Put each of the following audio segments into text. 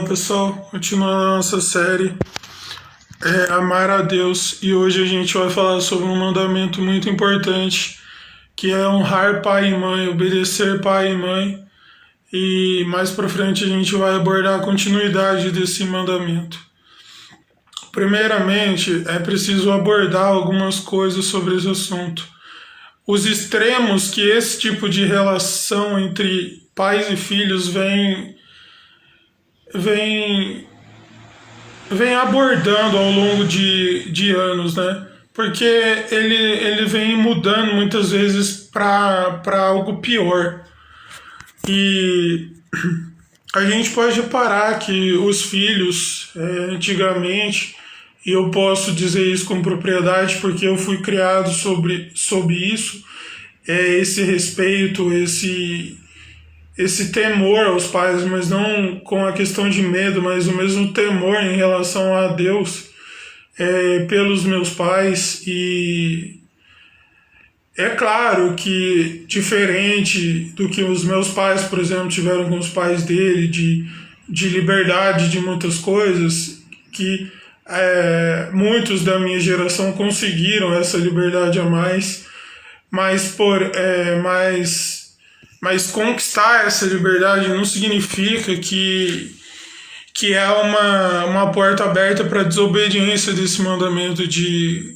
pessoal, continuando a nossa série Amar a Deus, e hoje a gente vai falar sobre um mandamento muito importante, que é honrar pai e mãe, obedecer pai e mãe, e mais para frente a gente vai abordar a continuidade desse mandamento. Primeiramente, é preciso abordar algumas coisas sobre esse assunto. Os extremos que esse tipo de relação entre pais e filhos vem vem abordando ao longo de anos, né? Porque ele vem mudando muitas vezes para algo pior. E a gente pode reparar que os filhos, antigamente, e eu posso dizer isso com propriedade porque eu fui criado sobre isso, esse respeito, esse temor aos pais, mas não com a questão de medo, mas o mesmo temor em relação a Deus pelos meus pais. E é claro que, diferente do que os meus pais, por exemplo, tiveram com os pais dele, de liberdade de muitas coisas, que muitos da minha geração conseguiram essa liberdade a mais, mas conquistar essa liberdade não significa que é uma porta aberta para a desobediência desse mandamento de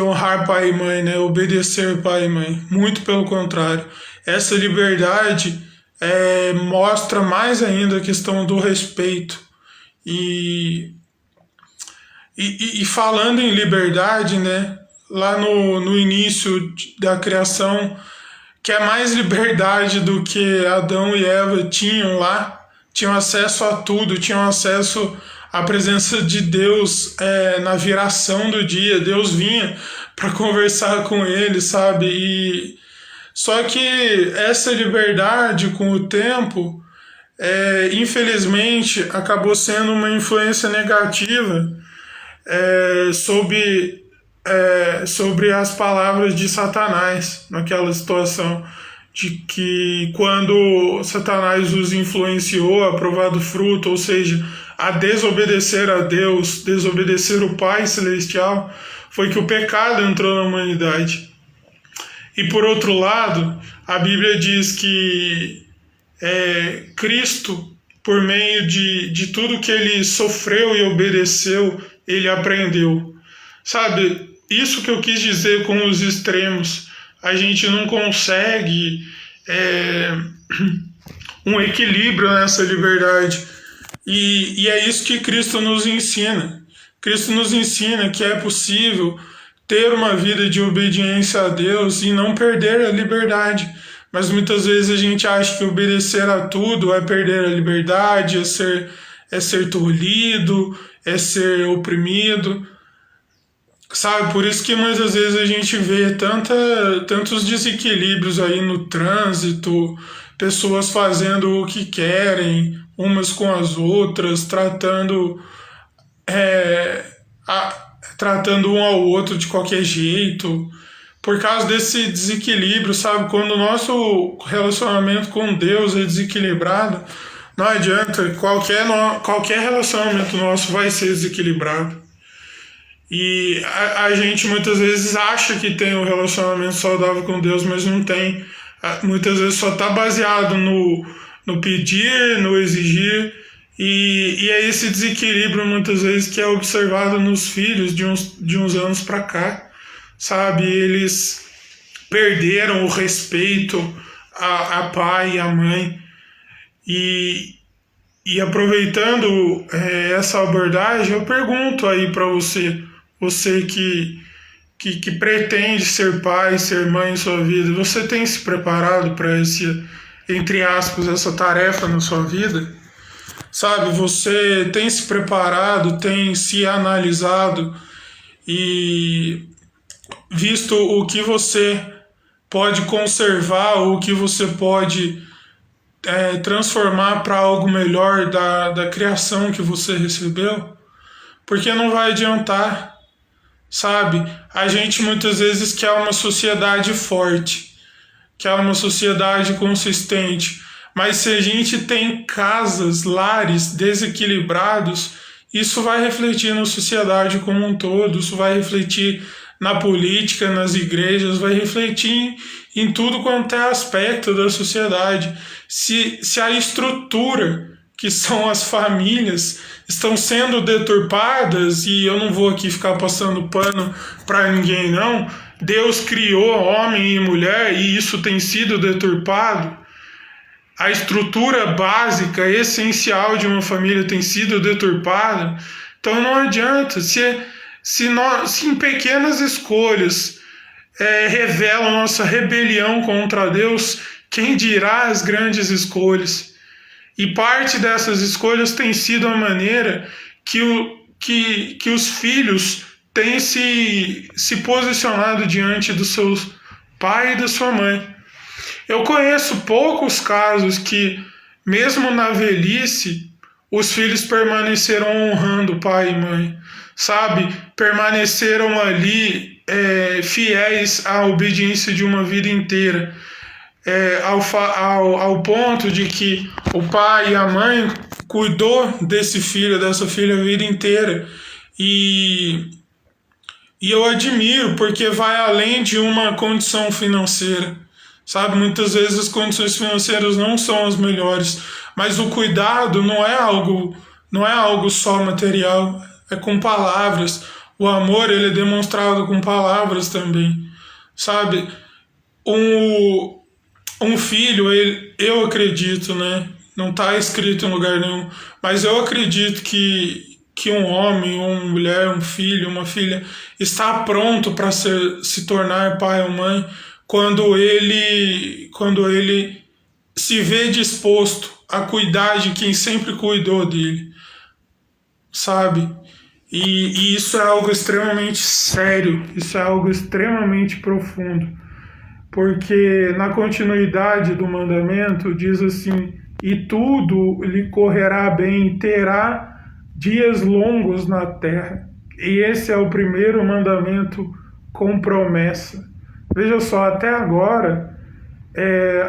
honrar pai e mãe, né? Obedecer pai e mãe. Muito pelo contrário. Essa liberdade mostra mais ainda a questão do respeito. E falando em liberdade, né? Lá no início da criação, que é mais liberdade do que Adão e Eva tinham lá, tinham acesso a tudo, tinham acesso à presença de Deus na viração do dia. Deus vinha para conversar com eles, sabe? Só que essa liberdade, com o tempo, infelizmente, acabou sendo uma influência negativa sobre as palavras de Satanás naquela situação, de que quando Satanás os influenciou a provar do fruto, ou seja, a desobedecer a Deus, desobedecer o Pai Celestial, foi que o pecado entrou na humanidade. E por outro lado, a Bíblia diz que Cristo, por meio de tudo que ele sofreu e obedeceu, ele aprendeu. Sabe, isso que eu quis dizer com os extremos. A gente não consegue um equilíbrio nessa liberdade. E é isso que Cristo nos ensina. Cristo nos ensina que é possível ter uma vida de obediência a Deus e não perder a liberdade. Mas muitas vezes a gente acha que obedecer a tudo é perder a liberdade, é ser tolhido, é ser oprimido. Sabe, por isso que muitas vezes a gente vê tantos desequilíbrios aí no trânsito, pessoas fazendo o que querem, umas com as outras, tratando um ao outro de qualquer jeito, por causa desse desequilíbrio, sabe? Quando o nosso relacionamento com Deus é desequilibrado, não adianta, qualquer relacionamento nosso vai ser desequilibrado. E a gente muitas vezes acha que tem um relacionamento saudável com Deus, mas não tem. Muitas vezes só está baseado no pedir, no exigir. E é esse desequilíbrio muitas vezes que é observado nos filhos de uns anos para cá. Sabe, eles perderam o respeito a pai e a mãe. E aproveitando essa abordagem, eu pergunto aí para você que pretende ser pai, ser mãe em sua vida, você tem se preparado para entre aspas, essa tarefa na sua vida? Sabe, você tem se preparado, tem se analisado e visto o que você pode conservar, ou o que você pode transformar para algo melhor da criação que você recebeu? Porque não vai adiantar. Sabe, a gente muitas vezes quer uma sociedade forte, quer uma sociedade consistente, Mas se a gente tem casas, lares desequilibrados, isso vai refletir na sociedade como um todo, isso vai refletir na política, nas igrejas, vai refletir em tudo quanto é aspecto da sociedade. Se a estrutura, que são as famílias, estão sendo deturpadas, e eu não vou aqui ficar passando pano para ninguém, não. Deus criou homem e mulher e isso tem sido deturpado. A estrutura básica, essencial de uma família tem sido deturpada. Então não adianta. Se em pequenas escolhas revelam nossa rebelião contra Deus, quem dirá as grandes escolhas? E parte dessas escolhas tem sido a maneira que os filhos têm se posicionado diante do seu pai e da sua mãe. Eu conheço poucos casos que, mesmo na velhice, os filhos permaneceram honrando pai e mãe, sabe? Permaneceram ali fiéis à obediência de uma vida inteira, ao ponto de que o pai e a mãe cuidou desse filho, dessa filha a vida inteira. E eu admiro, porque vai além de uma condição financeira. Sabe, muitas vezes as condições financeiras não são as melhores, mas o cuidado não é algo só material, é com palavras. O amor, ele é demonstrado com palavras também. Sabe, um filho, eu acredito, né? Não está escrito em lugar nenhum, mas eu acredito que um homem, uma mulher, um filho, uma filha está pronto para se tornar pai ou mãe quando ele se vê disposto a cuidar de quem sempre cuidou dele, sabe? E isso é algo extremamente sério, isso é algo extremamente profundo, porque na continuidade do mandamento diz assim: e tudo lhe correrá bem, terá dias longos na terra. E esse é o primeiro mandamento com promessa. Veja só, até agora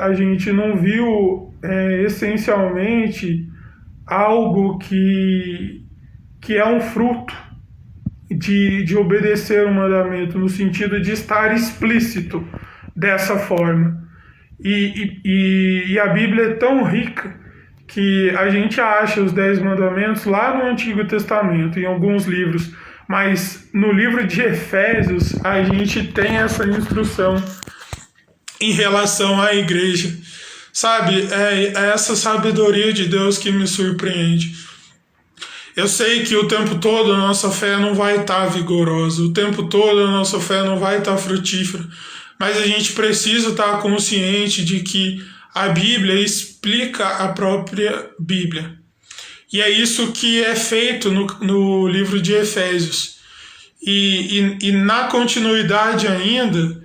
a gente não viu essencialmente algo que é um fruto de obedecer o mandamento, no sentido de estar explícito dessa forma. E a Bíblia é tão rica que a gente acha os 10 mandamentos lá no Antigo Testamento, em alguns livros, mas no livro de Efésios a gente tem essa instrução em relação à igreja. Sabe, é essa sabedoria de Deus que me surpreende. Eu sei que o tempo todo a nossa fé não vai estar vigorosa, o tempo todo a nossa fé não vai estar frutífera, mas a gente precisa estar consciente de que a Bíblia explica a própria Bíblia. E é isso que é feito no livro de Efésios. E na continuidade ainda,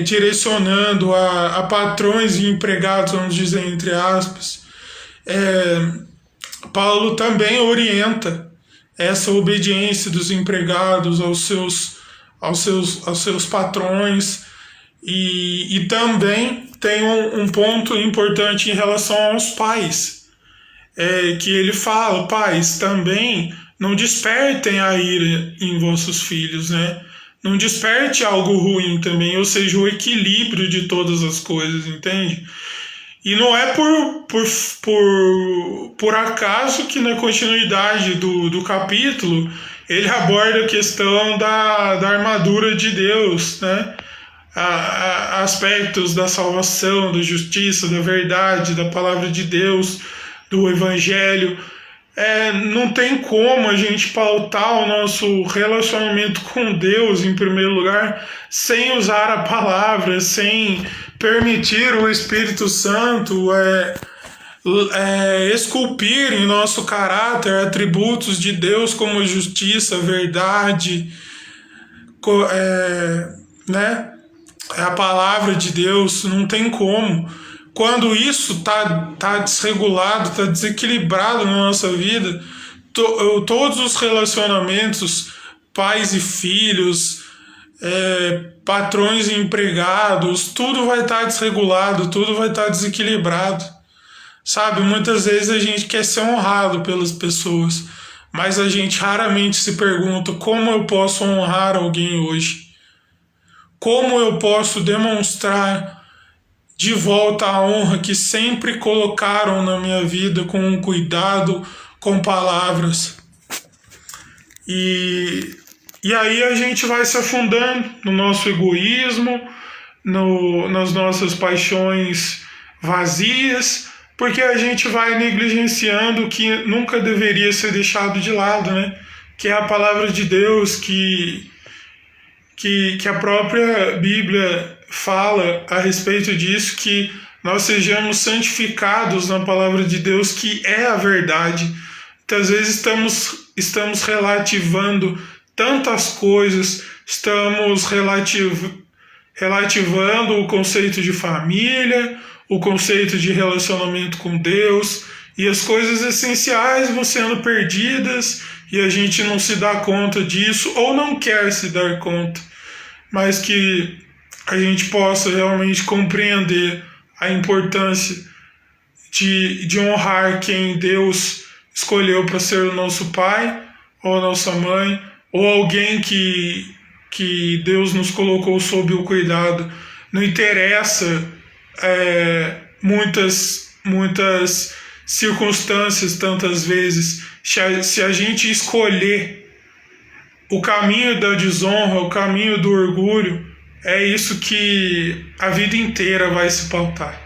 direcionando a patrões e empregados, vamos dizer entre aspas, Paulo também orienta essa obediência dos empregados aos seus patrões, e também tem um ponto importante em relação aos pais, que ele fala: pais, também não despertem a ira em vossos filhos, né? Não desperte algo ruim também, ou seja, o equilíbrio de todas as coisas, entende? E não é por acaso que na continuidade do capítulo ele aborda a questão da armadura de Deus, né? Aspectos da salvação, da justiça, da verdade, da palavra de Deus, do evangelho. Não tem como a gente pautar o nosso relacionamento com Deus em primeiro lugar sem usar a palavra, sem permitir o Espírito Santo esculpir em nosso caráter atributos de Deus como justiça, verdade, né? A palavra de Deus. Não tem como. Quando isso tá desregulado, tá desequilibrado na nossa vida, todos os relacionamentos, pais e filhos, patrões e empregados, tudo vai estar desregulado, tudo vai estar desequilibrado. Sabe, muitas vezes a gente quer ser honrado pelas pessoas, mas a gente raramente se pergunta como eu posso honrar alguém hoje? Como eu posso demonstrar de volta a honra que sempre colocaram na minha vida com um cuidado, com palavras? E, e aí a gente vai se afundando no nosso egoísmo, nas nossas paixões vazias, porque a gente vai negligenciando o que nunca deveria ser deixado de lado, né? Que é a palavra de Deus, que a própria Bíblia fala a respeito disso, que nós sejamos santificados na palavra de Deus, que é a verdade. Muitas vezes estamos relativando tantas coisas, estamos relativando o conceito de família, o conceito de relacionamento com Deus, e as coisas essenciais vão sendo perdidas e a gente não se dá conta disso ou não quer se dar conta, mas que a gente possa realmente compreender a importância de honrar quem Deus escolheu para ser o nosso pai ou a nossa mãe, ou alguém que Deus nos colocou sob o cuidado. Não interessa muitas circunstâncias, tantas vezes, se a gente escolher o caminho da desonra, o caminho do orgulho, é isso que a vida inteira vai se pautar.